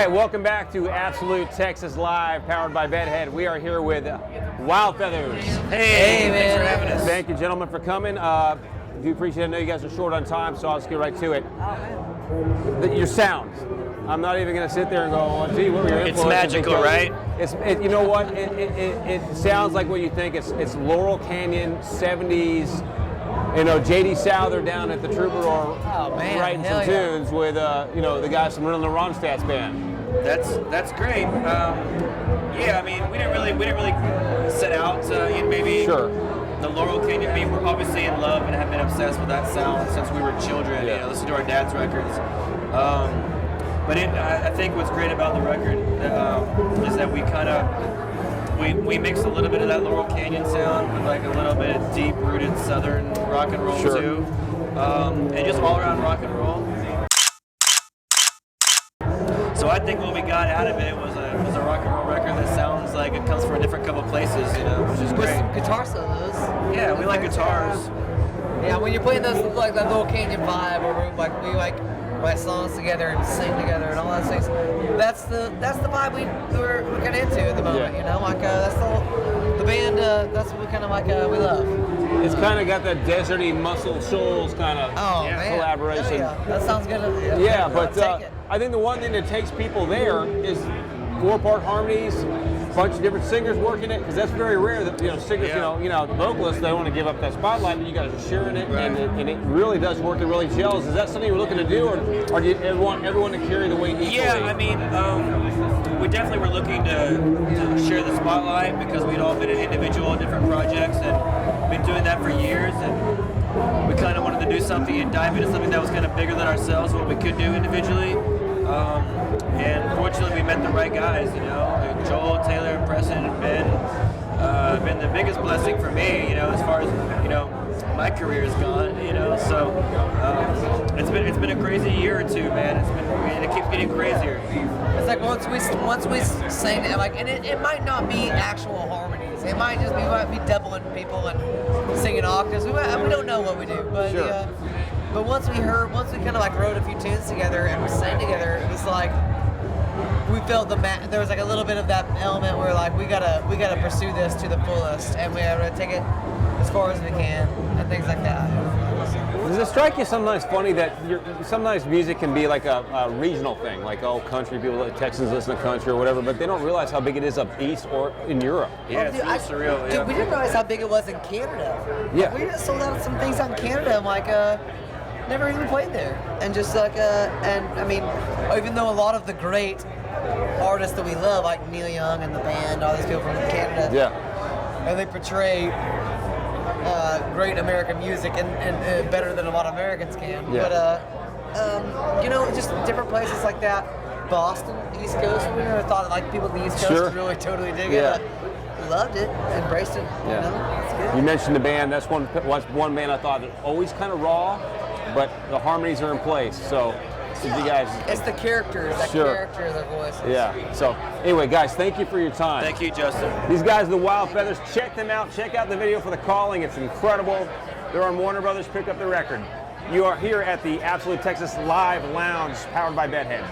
right, welcome back to Absolute Texas Live, powered by Bedhead. We are here with Wild Feathers. Hey, man. Thanks for having us. Thank you, gentlemen, for coming. Do appreciate it. I know you guys are short on time, so I'll just get right to it. Oh, man. Your sound. I'm not even going to sit there and go, oh, gee, what were your influences? It's magical, right? You know what? It sounds like what you think. It's Laurel Canyon, 70s. You know, J.D. Souther down at the Troubadour writing some tunes with, the guys from the Ronstadt's band. That's great. Yeah, I mean, we didn't really set out to maybe the Laurel Canyon. I mean, we're obviously in love and have been obsessed with that sound since we were children. Yeah. You know, listen to our dad's records. But I think what's great about the record is that we kind of we mix a little bit of that Laurel Canyon sound with like a little bit of deep-rooted Southern rock and roll too, and just all-around rock and roll. So I think what we got out of it was a rock and roll record that sounds like it comes from a different couple places, which is great. With guitar solos. Yeah, we like guitars. Yeah, when you're playing those like that Laurel Canyon vibe, where we write songs together and sing together and all those things. That's the vibe we're kind of into at the moment. Yeah. You know, like that's the band. That's what we kind of we love. It's kind of got that deserty Muscle Shoals kind of collaboration. Yeah, that sounds good. Yeah, but I think the one thing that takes people there is 4-part harmonies, a bunch of different singers working it, because that's very rare that singers, vocalists, they don't want to give up that spotlight, but you guys are sharing it, and it really does work. It really gels. Is that something you're looking to do, or do you want everyone to carry the weight equally? Yeah, I mean, we definitely were looking to share the spotlight because we'd all been in individual different projects and been doing that for years, and we kind of wanted to do something and dive into something that was kind of bigger than ourselves, what we could do individually. And fortunately, we met the right guys. Joel, Taylor, Preston, and Ben. Been the biggest blessing for me. As far as my career has gone. So it's been a crazy year or two, man. It keeps getting crazier. It's like once we sing it, and it might not be actual harmonies. It might just be doubling people and singing octaves. We don't know what we do, but but once we kind of wrote a few tunes together and we sang together, it was like we felt there was like a little bit of that element where we gotta pursue this to the fullest, and we gotta take it as far as we can and things like that. Does it strike you sometimes funny that sometimes music can be like a regional thing, like country people, like Texans listen to country or whatever, but they don't realize how big it is up east or in Europe. Yeah, it's real surreal. Dude, we didn't realize how big it was in Canada. Yeah, we just sold out some things out in Canada. I'm never even played there, and just and I mean, even though a lot of the great artists that we love, like Neil Young and the band, all these people from Canada, and they portray great American music and better than a lot of Americans can. But just different places like that. Boston, East Coast. We never thought people in the East Coast would really totally dig it. Loved it, embraced it. It's good. You mentioned the band. That's one band I thought that always kind of raw, but the harmonies are in place. So, you guys, it's the characters, character of their voices. Yeah. So, anyway, guys, thank you for your time. Thank you, Justin. These guys are the Wild Feathers. Check them out. Check out the video for The Calling. It's incredible. They're on Warner Brothers. Pick up the record. You are here at the Absolute Texas Live Lounge, powered by Bedhead.